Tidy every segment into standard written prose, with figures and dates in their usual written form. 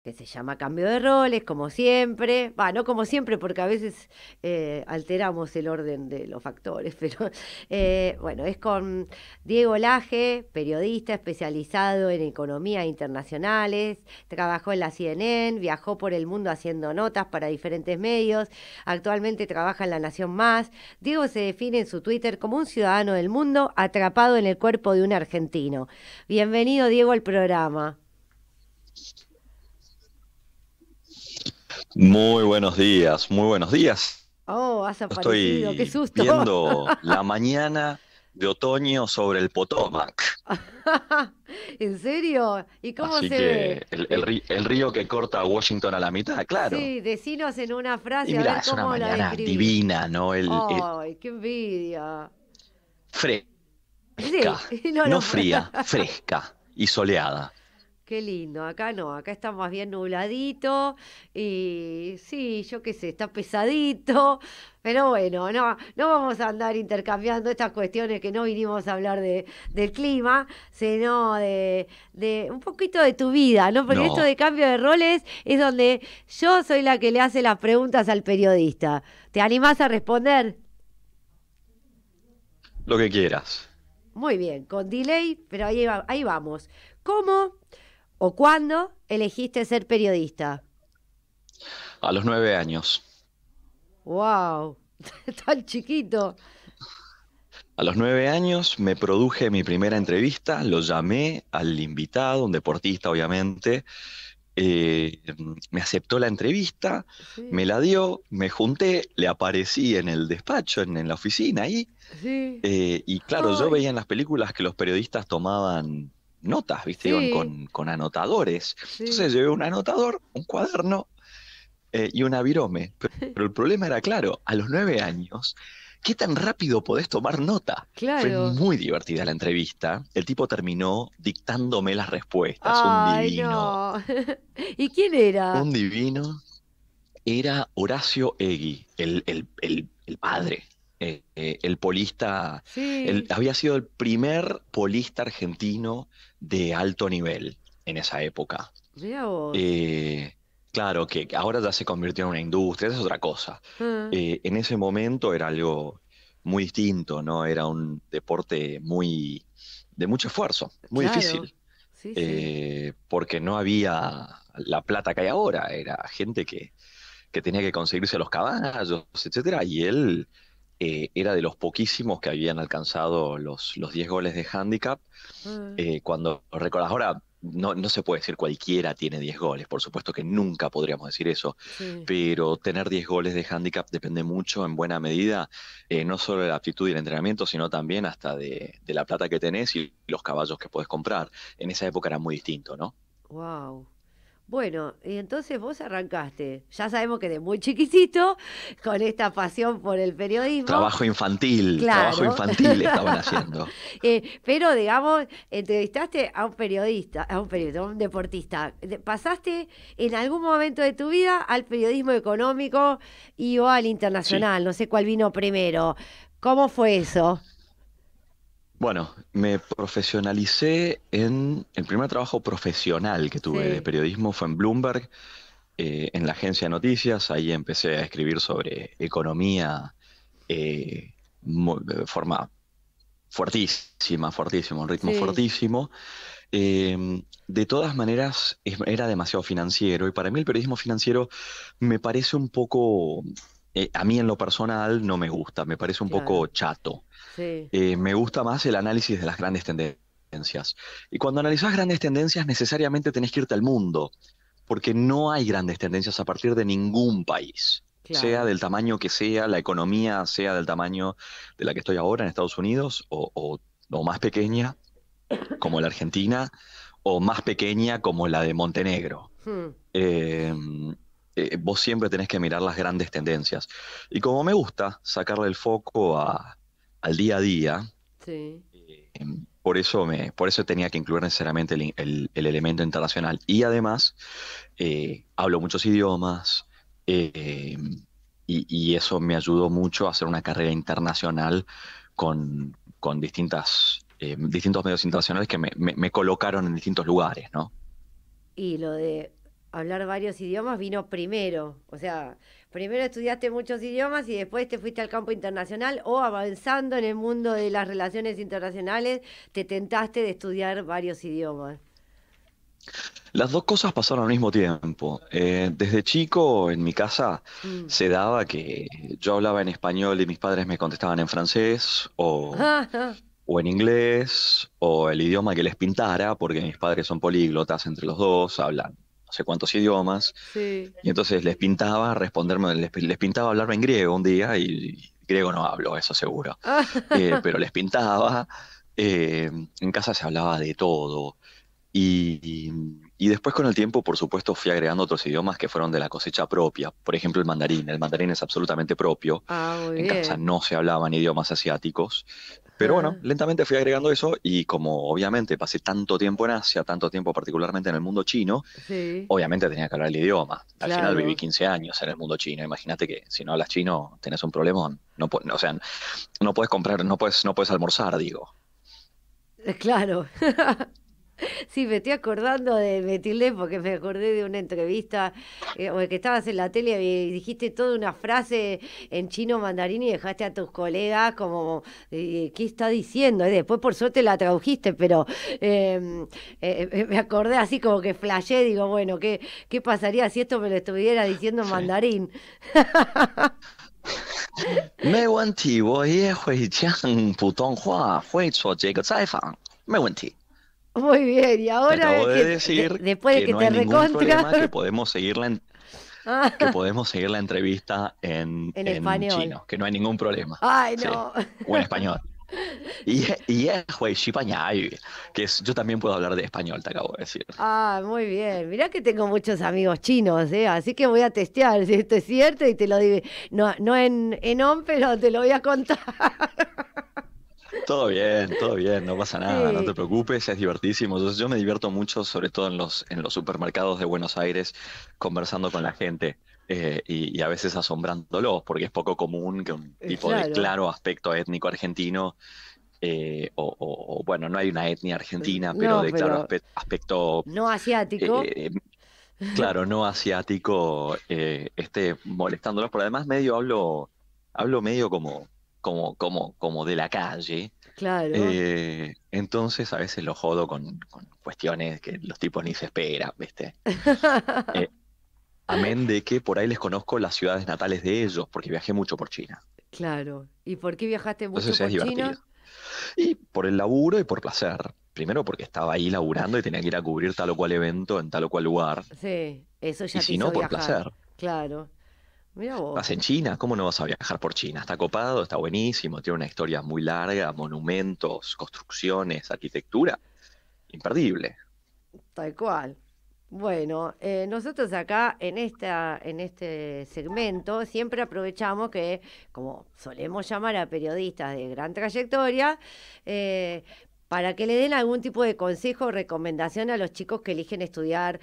que se llama Cambio de Roles, como siempre. Va, no como siempre, porque a veces alteramos el orden de los factores, pero bueno, es con Diego Laje, periodista especializado en economía internacionales, trabajó en la CNN, viajó por el mundo haciendo notas para diferentes medios, actualmente trabaja en La Nación Más. Diego se define en su Twitter como un ciudadano del mundo atrapado en el cuerpo de un argentino. Bienvenido, Diego, al programa. Muy buenos días, muy buenos días. Oh, has aparecido, qué Estoy susto. viendo la mañana de otoño sobre el Potomac. ¿En serio? ¿Y cómo Así se ve? que el río que corta a Washington a la mitad, claro. Sí, decinos en una Y frase a mira, ver es una cómo la mañana describís. divina, ¿no? Ay, qué envidia. Fresca, Sí, no no lo fría, fresca y soleada. Qué lindo, acá no, acá está más bien nubladito y sí, yo qué sé, está pesadito, pero bueno, no vamos a andar intercambiando estas cuestiones que no vinimos a hablar del clima, sino de un poquito de tu vida, ¿no? Porque esto No, de cambio de roles es donde yo soy la que le hace las preguntas al periodista. ¿Te animás a responder? lo que quieras. Muy bien, con delay, pero ahí vamos. ¿Cómo o cuándo elegiste ser periodista? A los 9 años. ¡Wow! Tan chiquito. A los 9 años me produje mi primera entrevista, lo llamé al invitado, un deportista obviamente, eh, me aceptó la entrevista, me Sí, la dio, me junté, le aparecí en el despacho, en la oficina ahí, sí. y claro, yo Ay, veía en las películas que los periodistas tomaban notas, ¿viste? Iban sí, con anotadores. sí. Entonces llevé un anotador, un cuaderno y una virome. Pero el problema era claro, a los 9 años, ¿qué tan rápido podés tomar nota? Fue Claro. muy divertida la entrevista. El tipo terminó dictándome las respuestas, un Ay, divino. no. ¿Y quién era? Un divino. Era Horacio Egui, el padre, el polista, Sí. había sido el primer polista argentino de alto nivel en esa época. Mira vos. Eh, claro que ahora ya se convirtió en una industria, esa es otra cosa. Ah, En ese momento era algo muy distinto, ¿no? Era un deporte muy de mucho esfuerzo, muy claro. difícil, Sí, sí. porque no había la plata que hay ahora, era gente que tenía que conseguirse los caballos, etcétera, y él era de los poquísimos que habían alcanzado los 10 goles de handicap. Ah, Cuando recordás, ahora no se puede decir cualquiera tiene 10 goles, por supuesto que nunca podríamos decir eso, sí. pero tener 10 goles de handicap depende mucho, en buena medida, no solo de la aptitud y el entrenamiento, sino también hasta de la plata que tenés y los caballos que podés comprar. En esa época era muy distinto, ¿no? Wow. Bueno, y entonces vos arrancaste, ya sabemos que de muy chiquitito, con esta pasión por el periodismo, Trabajo claro. infantil estaban haciendo. Pero digamos, entrevistaste a un deportista. ¿Pasaste en algún momento de tu vida al periodismo económico y o al Sí. internacional? No sé cuál vino primero. ¿Cómo fue eso? Bueno, me profesionalicé en el primer trabajo profesional que tuve de Sí, periodismo fue en Bloomberg, en la agencia de noticias. Ahí empecé a escribir sobre economía de forma fuertísima, fuertísimo, un ritmo sí, fortísimo. De todas maneras, era demasiado financiero y para mí el periodismo financiero me parece un poco, a mí en lo personal no me gusta, me parece un claro. poco chato. Sí, Me gusta más el análisis de las grandes tendencias. Y cuando analizás grandes tendencias, necesariamente tenés que irte al mundo, porque no hay grandes tendencias a partir de ningún país, sea claro. del tamaño que sea, la economía sea del tamaño de la que estoy ahora en Estados Unidos, o más pequeña, como la Argentina, o más pequeña como la de Montenegro. Hmm, Eh, Vos siempre tenés que mirar las grandes tendencias. Y como me gusta sacarle el foco al día a día, sí. eh, por eso tenía que incluir necesariamente el elemento internacional. Y además, hablo muchos idiomas, eh, y eso me ayudó mucho a hacer una carrera internacional con distintos medios internacionales que me colocaron en distintos lugares, ¿no? Y lo de hablar varios idiomas vino primero. O sea, primero estudiaste muchos idiomas y después te fuiste al campo internacional o avanzando en el mundo de las relaciones internacionales, te tentaste de estudiar varios idiomas. Las dos cosas pasaron al mismo tiempo. Desde chico en mi casa Mm. se daba que yo hablaba en español y mis padres me contestaban en francés o en inglés o el idioma que les pintara, porque mis padres son políglotas entre los dos, hablan no sé cuántos idiomas, Sí. y entonces les pintaba responderme, les pintaba hablarme en griego un día y griego no hablo, eso seguro. Pero les pintaba, en casa se hablaba de todo. Y, y después con el tiempo, por supuesto, fui agregando otros idiomas que fueron de la cosecha propia. Por ejemplo, el mandarín. El mandarín es absolutamente propio. Muy En casa bien. no se hablaban idiomas asiáticos. Pero bueno, lentamente fui agregando eso y como obviamente pasé tanto tiempo en Asia, tanto tiempo particularmente en el mundo chino, Sí, obviamente tenía que hablar el idioma. Al final viví claro. 15 años en el mundo chino. Imagínate que si no hablas chino tenés un problemón. No, o sea, no puedes comprar, no puedes almorzar, digo. Claro. Sí, me estoy acordando de Metilde porque me acordé de una entrevista o de que estabas en la tele y dijiste toda una frase en chino mandarín y dejaste a tus colegas como, ¿qué está diciendo? Después por suerte la tradujiste, pero me acordé así como que flashé, digo, bueno, ¿qué pasaría si esto me lo estuviera diciendo en Sí. mandarín? 没问题，我也会讲普通话，会做这个采访，没问题。Muy bien, y Te ahora acabo de decir después de que que no hay te ningún recontra... problema, que podemos seguir que Ah, podemos seguir la entrevista en en español. chino, que no hay ningún problema. Ay, Sí, no. o en español. Y es que es, yo también puedo hablar de español, te acabo de decir. Ah, muy bien. Mirá que tengo muchos amigos chinos, ¿eh? Así que voy a testear si esto es cierto y te lo digo. No, no en on, pero te lo voy a contar. Todo bien, no pasa nada, no Sí, te preocupes, es divertísimo. Yo me divierto mucho, sobre todo en los supermercados de Buenos Aires, conversando con la gente y a veces asombrándolos, porque es poco común que un tipo de claro. claro aspecto étnico argentino, bueno, no hay una etnia argentina, pero No, de claro pero aspecto, no asiático. eh, claro, no asiático, esté molestándolos, pero además medio hablo medio como de la calle. Claro. Entonces a veces lo jodo con cuestiones que los tipos ni se esperan, ¿viste? Eh, Amén de que por ahí les conozco las ciudades natales de ellos, porque viajé mucho por China. Claro. ¿Y por qué viajaste mucho Entonces es por China? divertido. Y por el laburo y por placer. Primero porque estaba ahí laburando y tenía que ir a cubrir tal o cual evento en tal o cual lugar. Sí, eso Y ya te si hizo no, por viajar. placer. Claro. Mira vos. Estás en China, ¿cómo no vas a viajar por China? Está copado, está buenísimo, tiene una historia muy larga, monumentos, construcciones, arquitectura, imperdible. Tal cual. Bueno, nosotros acá en este segmento siempre aprovechamos que, como solemos llamar a periodistas de gran trayectoria, eh, para que le den algún tipo de consejo o recomendación a los chicos que eligen estudiar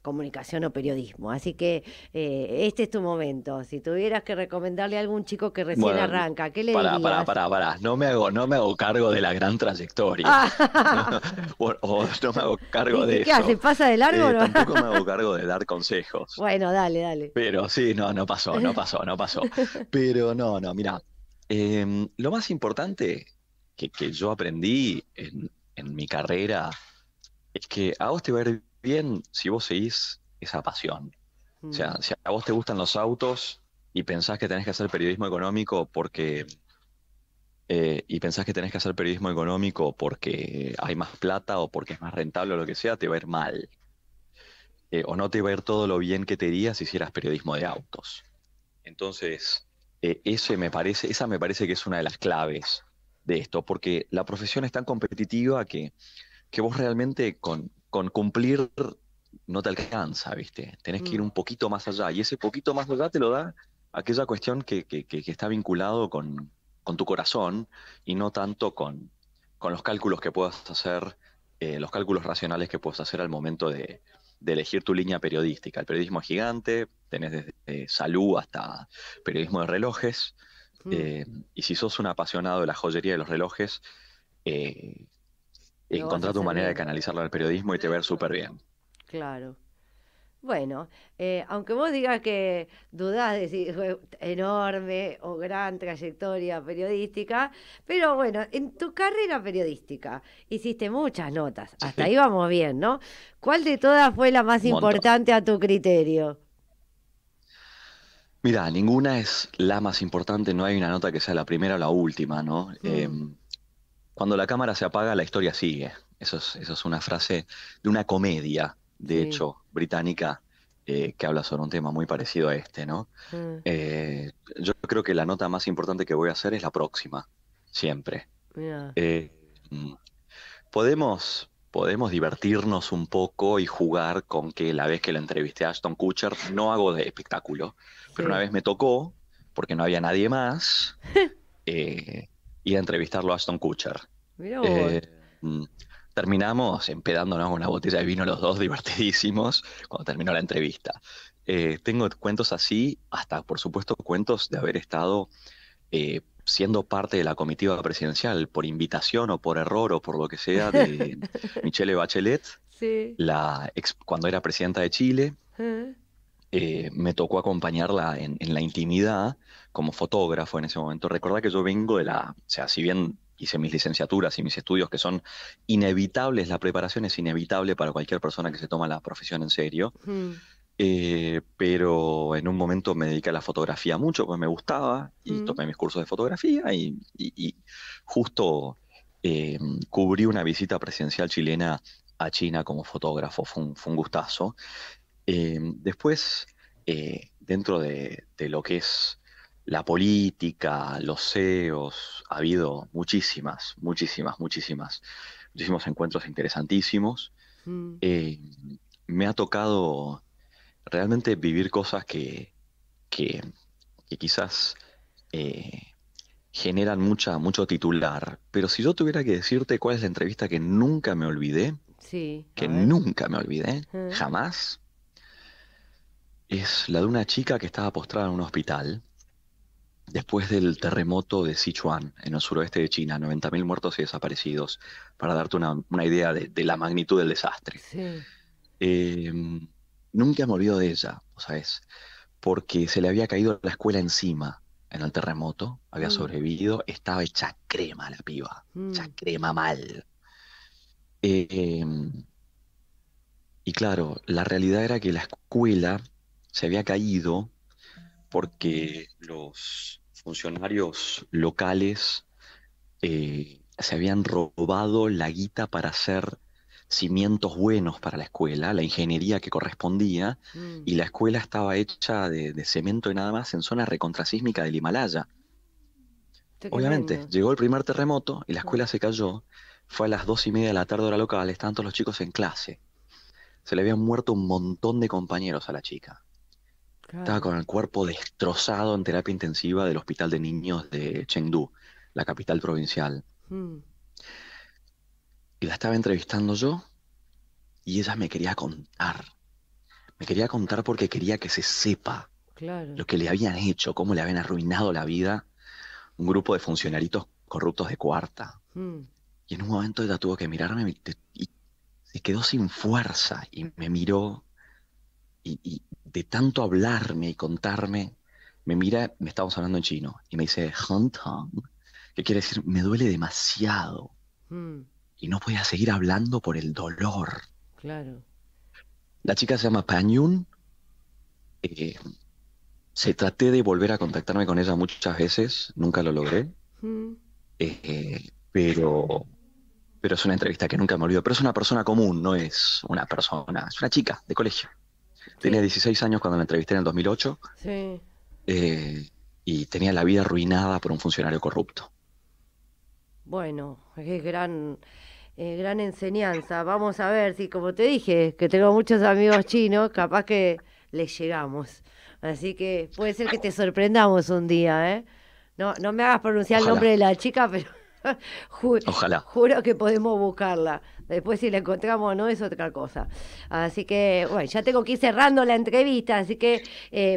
comunicación o periodismo. Así que este es tu momento. Si tuvieras que recomendarle a algún chico que recién Bueno, arranca, ¿qué le dirías? pará. No me hago cargo de la gran trayectoria. No, Ah, o no me hago cargo dije, de ¿qué hace? eso. ¿Pasa de largo o no? Tampoco me hago cargo de dar consejos. Bueno, dale, dale. Pero sí, no pasó. Pero no, mira. Lo más importante que yo aprendí en mi carrera es que a vos te va a ir bien si vos seguís esa pasión. O sea, Mm, si a vos te gustan los autos y pensás que tenés que hacer periodismo económico y pensás que tenés que hacer periodismo económico porque hay más plata o porque es más rentable o lo que sea, te va a ir mal. O no te va a ir todo lo bien que te iría si hicieras periodismo de autos. Entonces, esa me parece que es una de las claves de esto, porque la profesión es tan competitiva que vos realmente con cumplir no te alcanza, ¿viste? Tenés que ir mm. un poquito más allá, y ese poquito más allá te lo da aquella cuestión que está vinculado con tu corazón y no tanto con los cálculos que puedas hacer, los cálculos racionales que puedas hacer al momento de elegir tu línea periodística. El periodismo es gigante, tenés desde salud hasta periodismo de relojes, Mm, eh, y si sos un apasionado de la joyería de los relojes, eh, lo vas a encontrar tu hacer manera de bien, canalizarlo al periodismo y te va a ir súper bien. claro. Bueno, aunque vos digas que dudás de si fue enorme o gran trayectoria periodística, pero bueno, en tu carrera periodística hiciste muchas notas, hasta Sí, ahí vamos bien, ¿no? ¿Cuál de todas fue la más un montón. importante a tu criterio? Mira, ninguna es la más importante, no hay una nota que sea la primera o la última, ¿no? Mm, Cuando la cámara se apaga, la historia sigue. Eso es una frase de una comedia, de sí, hecho, británica, que habla sobre un tema muy parecido a este, ¿no? mm, Yo creo que la nota más importante que voy a hacer es la próxima, siempre. mirá, Eh, mm, podemos divertirnos un poco y jugar con que la vez que lo entrevisté a Ashton Kutcher, no hago de espectáculo, pero una sí, vez me tocó, porque no había nadie más, ir a entrevistarlo a Ashton Kutcher. mirá vos. Eh, mm, Terminamos empedándonos una botella de vino los dos, divertidísimos, cuando terminó la entrevista. Tengo cuentos así, hasta por supuesto cuentos de haber estado siendo parte de la comitiva presidencial, por invitación o por error o por lo que sea, de Michelle Bachelet, Sí, cuando era presidenta de Chile. Me tocó acompañarla en la intimidad como fotógrafo en ese momento. Recordá que yo vengo o sea, si bien hice mis licenciaturas y mis estudios que son inevitables, la preparación es inevitable para cualquier persona que se toma la profesión en serio, mm, pero en un momento me dediqué a la fotografía mucho, pues me gustaba y mm, tomé mis cursos de fotografía y justo eh, cubrí una visita presidencial chilena a China como fotógrafo, fue un gustazo. Después, dentro de lo que es la política, los CEOs, ha habido muchísimos encuentros interesantísimos. mm. Eh, Me ha tocado realmente vivir cosas que, que quizás eh, generan mucho titular, pero si yo tuviera que decirte cuál es la entrevista Sí, a que ver. nunca me olvidé, Mm, jamás, es la de una chica que estaba postrada en un hospital después del terremoto de Sichuan, en el suroeste de China, 90.000 muertos y desaparecidos, para darte una idea de la magnitud del desastre. sí. Eh, Nunca me olvido de ella, ¿sabes? Porque se le había caído la escuela encima en el terremoto, había Mm, sobrevivido, estaba hecha crema la piba, hecha mm, crema mal. Eh, y claro, la realidad era que la escuela se había caído porque los funcionarios locales se habían robado la guita para hacer cimientos buenos para la escuela, la ingeniería que correspondía, mm. y la escuela estaba hecha de cemento y nada más en zona recontrasísmica del Himalaya. Obviamente, Tremendo. llegó el primer terremoto y la Mm, escuela se cayó. Fue a las 2:30 de la tarde hora local, estaban todos los chicos en clase. Se le habían muerto un montón de compañeros a la chica. Estaba claro. con el cuerpo destrozado en terapia intensiva del Hospital de Niños de Chengdu, la capital provincial. Mm, Y la estaba entrevistando yo y ella me quería contar porque quería que se sepa claro. lo que le habían hecho, cómo le habían arruinado la vida un grupo de funcionarios corruptos de cuarta. Mm, Y en un momento ella tuvo que mirarme y se quedó sin fuerza y me miró y de tanto hablarme y contarme, me mira, me estábamos hablando en chino y me dice, "Han Tang", que quiere decir, me duele demasiado mm, y no podía seguir hablando por el dolor. claro. La chica se llama Pan Yun. eh, Traté de volver a contactarme con ella muchas veces, nunca lo logré, Mm, pero, pero es una entrevista que nunca me olvido. Pero es una persona común, no es una persona, es una chica de colegio. Tenía sí, 16 años cuando la entrevisté en el 2008, sí. eh, y tenía la vida arruinada por un funcionario corrupto. Bueno, es gran enseñanza. Vamos a ver si, como te dije, que tengo muchos amigos chinos, capaz que les llegamos. Así que puede ser que te sorprendamos un día, ¿eh? No, no me hagas pronunciar el nombre Ojalá, de la chica, pero ojalá. juro que podemos buscarla. Después si la encontramos o no es otra cosa. Así que, bueno, ya tengo que ir cerrando la entrevista, así que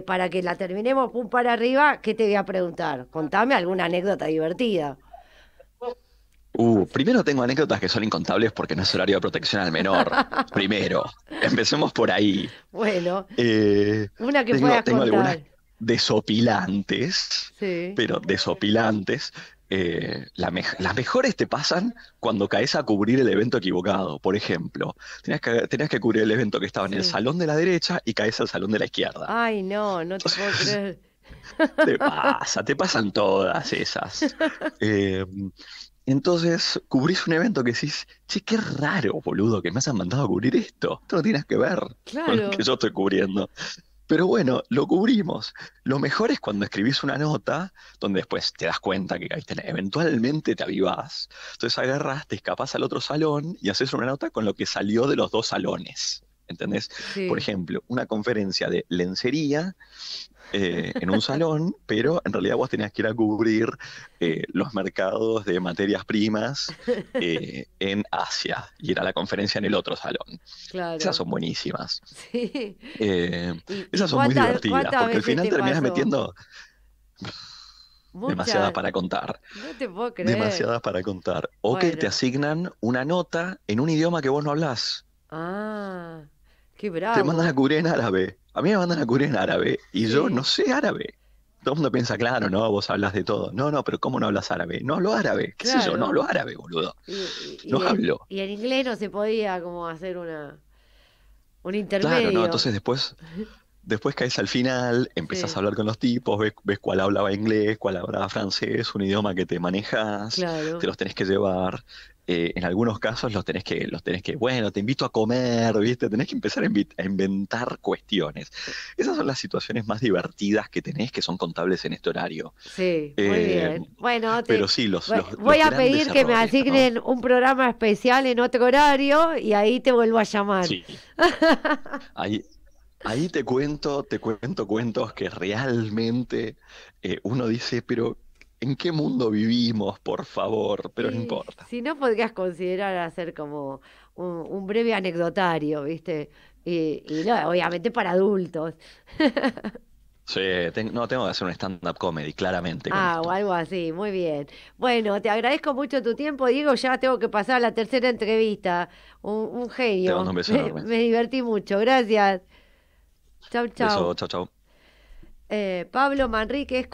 para que la terminemos pum para arriba, ¿qué te voy a preguntar? Contame alguna anécdota divertida. Primero tengo anécdotas que son incontables porque no es horario de protección al menor. Primero, empecemos por ahí. Bueno, Eh, una que tengo, puedas tengo algunas contar. desopilantes, Sí, pero desopilantes. Las mejores te pasan cuando caes a cubrir el evento equivocado. Por ejemplo, tenías que cubrir el evento que estaba en el sí. salón de la derecha y caes al salón de la izquierda. Ay, no, no te puedo creer. Te pasan todas esas. Eh, entonces, cubrís un evento que decís, che, qué raro, boludo, que me hayan mandado a cubrir esto. Esto no tienes que ver con lo que Claro. yo estoy cubriendo. Pero bueno, lo cubrimos. Lo mejor es cuando escribís una nota donde después te das cuenta que caíste eventualmente te avivás. Entonces agarrás, te escapás al otro salón y haces una nota con lo que salió de los dos salones. ¿Entendés? Por Sí. ejemplo, una conferencia de lencería en un salón, pero en realidad vos tenías que ir a cubrir los mercados de materias primas en Asia y ir a la conferencia en el otro salón. Esas Claro. son buenísimas. Sí. Eh, ¿Y esas son muy divertidas, cuántas porque al veces final te terminás pasó? metiendo demasiadas Muchas. para contar, No te puedo creer. demasiadas para contar. O que te Bueno. asignan una nota en un idioma que vos no hablás. Ah, qué Te mandan a bravo. cubrir en árabe. A mí me mandan a cubrir en árabe y yo no Sí. sé árabe. Todo el mundo piensa, claro, no, vos hablas de todo. No, no, pero ¿cómo no hablas árabe? No hablo árabe. ¿Qué sé yo? No Claro. hablo árabe, boludo. Y, No hablo. y en inglés no se podía como hacer un Claro, no. intermedio. Entonces después caes al final, empezás a Sí, hablar con los tipos, ves cuál hablaba inglés, cuál hablaba francés, un idioma que te manejas, te claro. los tenés que llevar. En algunos casos bueno, te invito a comer, ¿viste? Tenés que empezar a inventar cuestiones. Esas son las situaciones más divertidas que tenés, que son contables en este horario. Sí, muy Eh, bien. Bueno, pero sí, los, los, voy los a grandes pedir que me errores, ¿no? asignen un programa especial en otro horario y ahí te vuelvo a llamar. Sí. Ahí, ahí te cuento cuentos que realmente uno dice, pero ¿en qué mundo vivimos, por favor? Pero no Y importa. si no, podrías considerar hacer como un breve anecdotario, ¿viste? Y no, obviamente para adultos. Sí, no, tengo que hacer un stand-up comedy, claramente, con Ah, o esto. algo así, muy bien. Bueno, te agradezco mucho tu tiempo, Diego. Ya tengo que pasar a la tercera entrevista. Un Te mando genio. un beso enorme. Me divertí mucho. Gracias. Chau, chau. Beso, chau, chau. Pablo Manríquez.